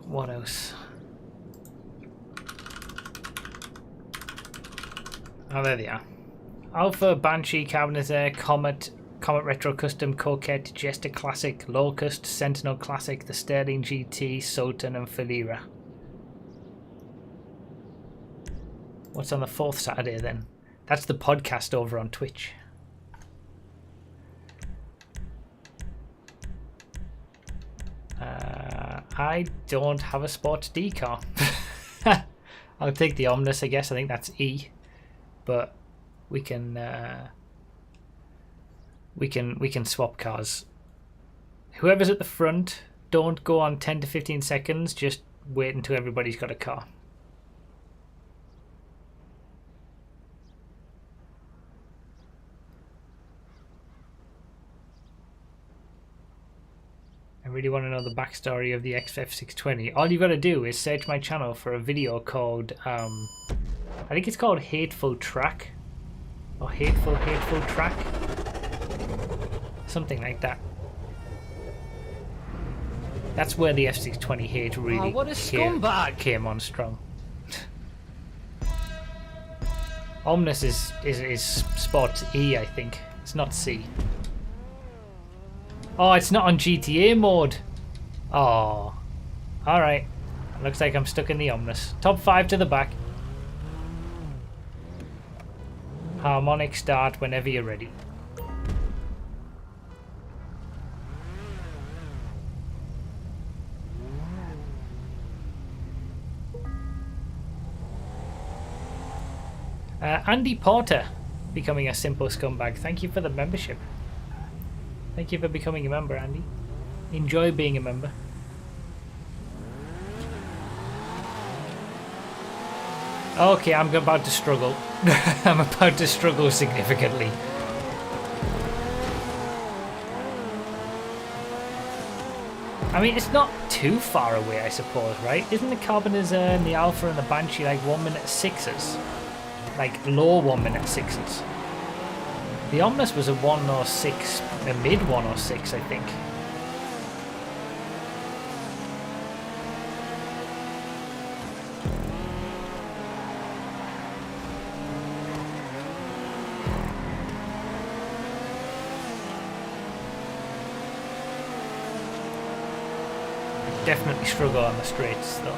What else? Oh, there they are. Alpha, Banshee, Carbonaire, Comet Retro Custom, Coquette, Jester Classic, Locust, Sentinel Classic, the Sterling GT, Sultan, and Falira. What's on the 4th Saturday then? That's the podcast over on Twitch. I don't have a Sports D car. I'll take the Omnis, I guess. I think that's E, but we can swap cars. Whoever's at the front, don't go on 10 to 15 seconds. Just wait until everybody's got a car. really want to know the backstory of the XF620, all you've got to do is search my channel for a video called, I think it's called Hateful Track. Or Hateful Track. Something like that. That's where the F620 hate really what a scumbag! came on strong. Omnis is Sport E, I think. It's not C. Oh, it's not on GTA mode. Oh. Alright. Looks like I'm stuck in the Omnis. Top 5 to the back. Harmonic start whenever you're ready. Andy Porter becoming a simple scumbag. Thank you for the membership. Thank you for becoming a member, Andy. Enjoy being a member. Okay, I'm about to struggle. I'm about to struggle significantly. I mean, it's not too far away, I suppose, right? Isn't the Carbonator and the Alpha and the Banshee like 1 minute 6s? Like low 1 minute 6s. The Omnis was a 106, a mid 106, I think. Definitely struggle on the straights though.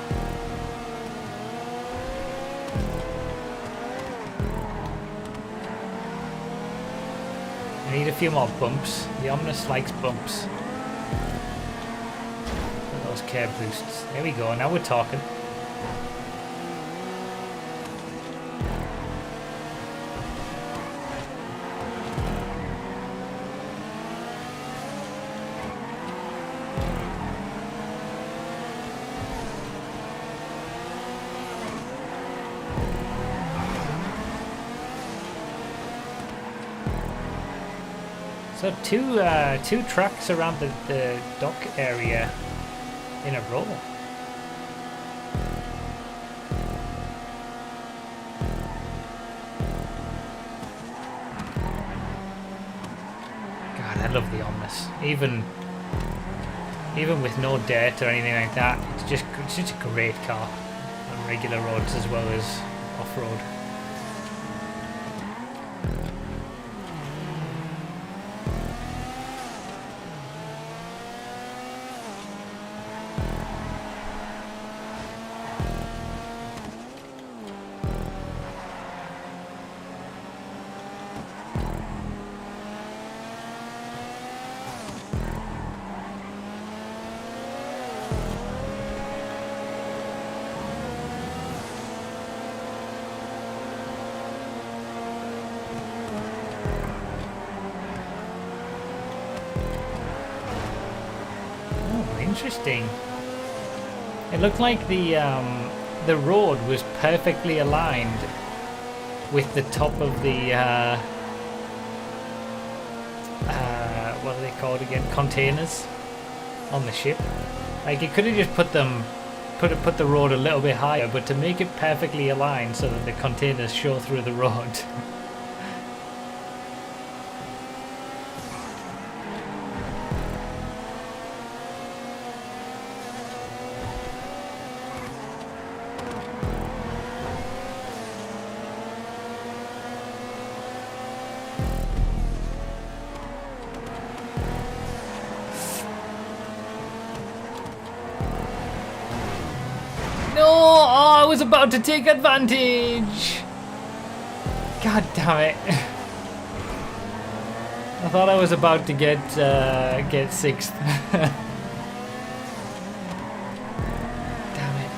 I need a few more bumps. The Omnis likes bumps. Those curb boosts. There we go, now we're talking. So two tracks around the dock area in a row. God, I love the Omnis. Even with no dirt or anything like that, it's just a great car on regular roads as well as off-road. Interesting. It looked like the road was perfectly aligned with the top of the what are they called again? Containers on the ship. Like it could have just put the road a little bit higher, but to make it perfectly aligned so that the containers show through the road. I was about to take advantage. God damn it! I thought I was about to get sixth. Damn it!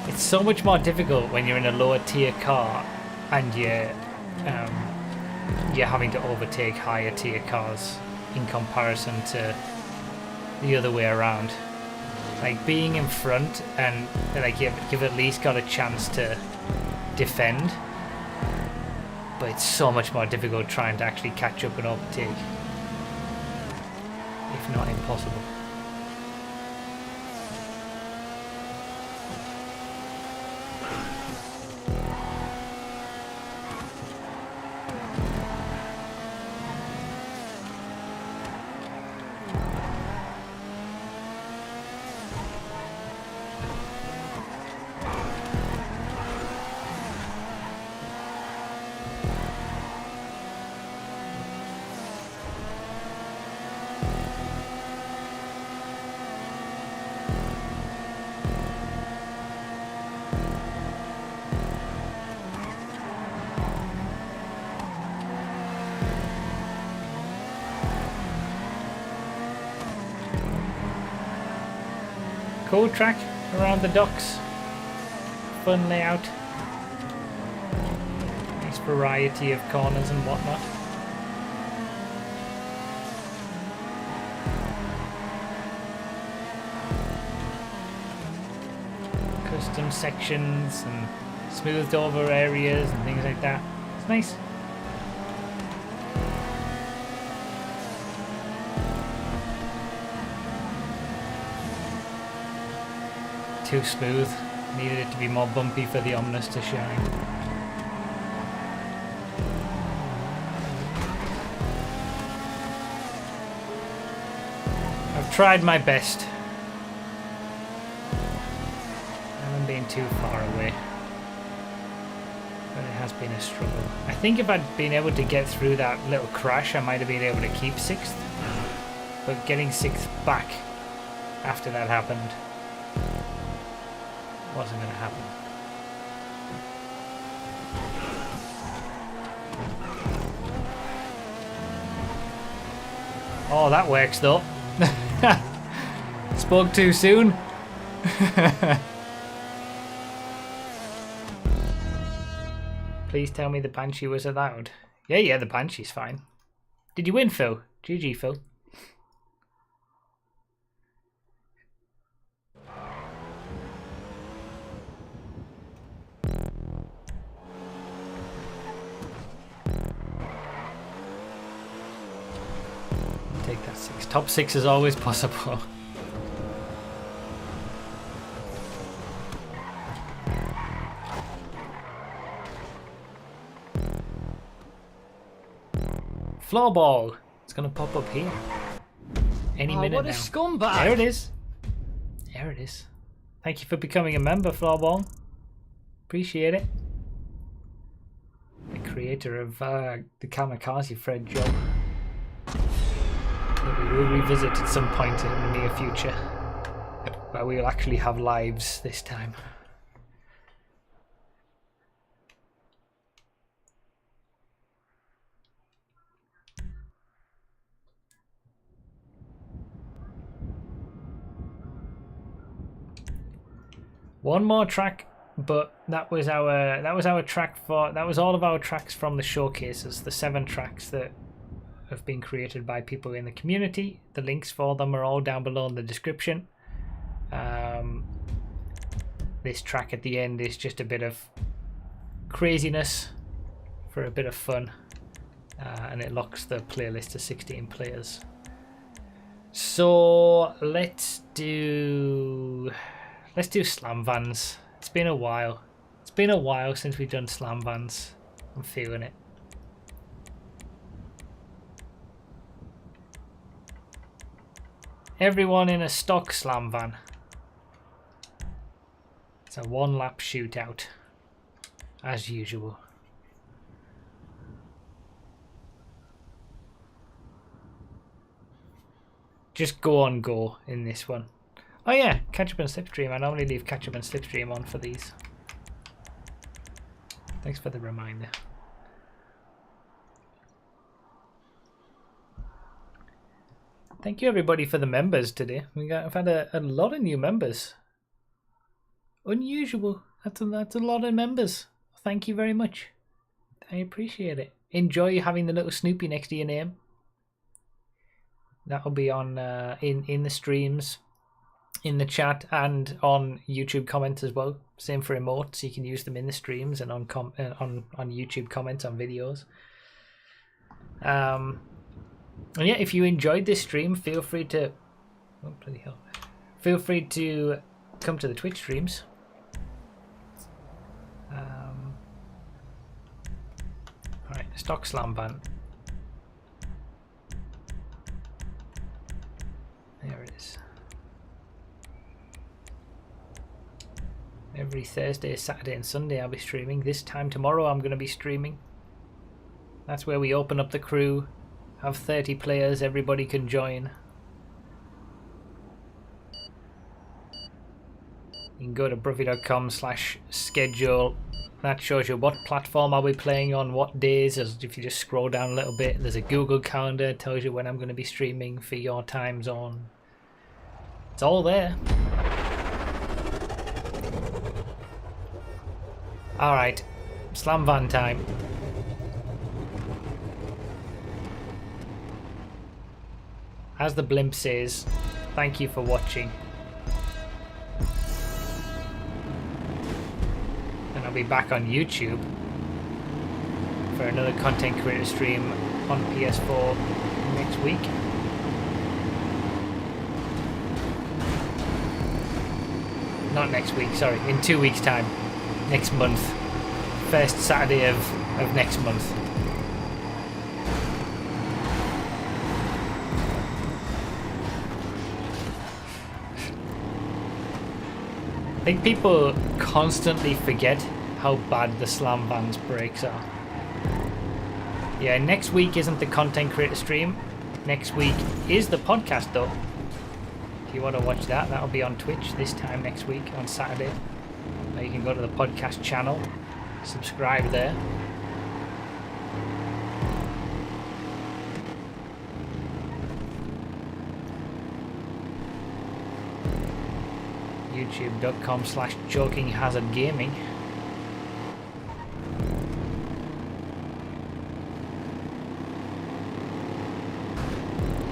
It's so much more difficult when you're in a lower tier car and you're having to overtake higher tier cars in comparison to the other way around. Like being in front and like you've at least got a chance to defend. But it's so much more difficult trying to actually catch up and overtake. If not impossible. Cool track around the docks. Fun layout. Nice variety of corners and whatnot. Custom sections and smoothed over areas and things like that. It's nice. Too smooth. Needed it to be more bumpy for the Omnis to shine. I've tried my best. I haven't been too far away. But it has been a struggle. I think if I'd been able to get through that little crash, I might have been able to keep 6th. But getting 6th back after that happened wasn't going to happen. Oh, that works though. Spoke too soon. Please tell me the Banshee was allowed. Yeah, the Banshee's fine. Did you win, Phil? GG, Phil. Take that 6. Top 6 is always possible. Floorball. It's gonna pop up here any minute what now. A scumbag! There it is. There it is. Thank you for becoming a member, Floorball. Appreciate it. The creator of the Kamikaze Fred job. That we will revisit at some point in the near future, where we will actually have lives this time. One more track, but that was our track for that was all of our tracks from the showcases, the 7 tracks that have been created by people in the community. The links for them are all down below in the description. This track at the end is just a bit of craziness for a bit of fun, and it locks the playlist to 16 players. So let's do slam vans. It's been a while. It's been a while since we've done slam vans. I'm feeling it. Everyone in a stock slam van. It's a 1-lap shootout, as usual. Just go on go in this one. Oh yeah, catch up and slipstream. I normally leave catch up and slipstream on for these. Thanks for the reminder. Thank you everybody for the members today. I've had a lot of new members. Unusual. That's a lot of members. Thank you very much. I appreciate it. Enjoy having the little Snoopy next to your name. That'll be on in the streams in the chat and on YouTube comments as well. Same for emotes. You can use them in the streams and on YouTube comments on videos. And yeah, if you enjoyed this stream, feel free to feel free to come to the Twitch streams. Alright, stock slam van. There it is. Every Thursday, Saturday and Sunday I'll be streaming. This time tomorrow I'm going to be streaming. That's where we open up the crew, have 30 players, everybody can join. You can go to bruffy.com/schedule. That shows you what platform I'll be playing on, what days. As if you just scroll down a little bit, there's a Google Calendar, tells you when I'm going to be streaming for your time zone. It's all there. Alright, slam van time. As the blimp says, thank you for watching. And I'll be back on YouTube for another content creator stream on PS4 next week. Not next week, sorry, in 2 weeks' time. Next month. First Saturday of next month. I think people constantly forget how bad the slam van's brakes are. Yeah, next week isn't the content creator stream. Next week is the podcast though. If you want to watch that, that'll be on Twitch this time next week on Saturday. Now you can go to the podcast channel, subscribe there. youtube.com/jokinghazardgaming.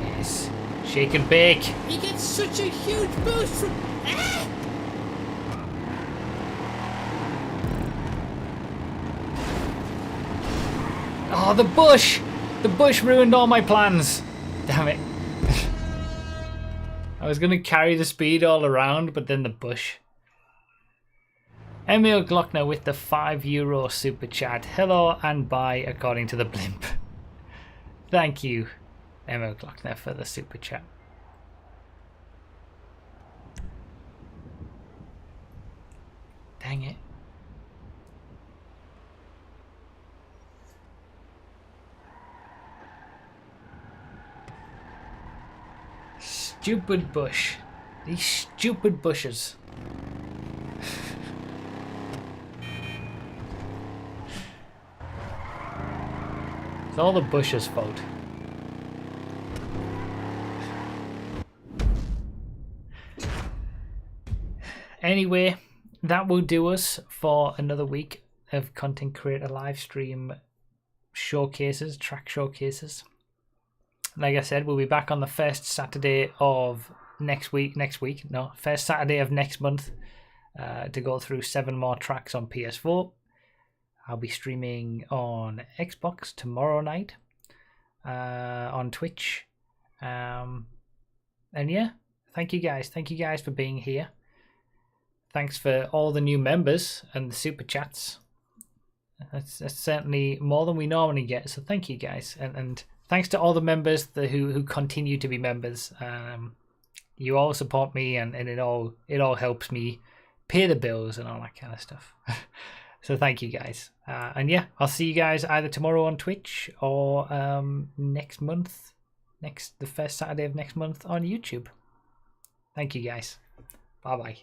Yes, shake and bake. He gets such a huge boost from... Ah! Oh, the bush! The bush ruined all my plans. Damn it. I was going to carry the speed all around, but then the bush. Emil Glockner with the €5 super chat. Hello and bye, according to the blimp. Thank you, Emil Glockner, for the super chat. Dang it. Stupid bush. These stupid bushes. It's all the bush's fault. Anyway, that will do us for another week of content creator live stream showcases, track showcases. Like I said, we'll be back on the first Saturday of first Saturday of next month to go through 7 more tracks on PS4. I'll be streaming on Xbox tomorrow night, on Twitch. And yeah, thank you guys for being here. Thanks for all the new members and the super chats. That's certainly more than we normally get, so thank you guys. And thanks to all the members who continue to be members. You all support me, and it all helps me pay the bills and all that kind of stuff. So thank you guys. And yeah, I'll see you guys either tomorrow on Twitch or next month, the first Saturday of next month on YouTube. Thank you guys. Bye bye.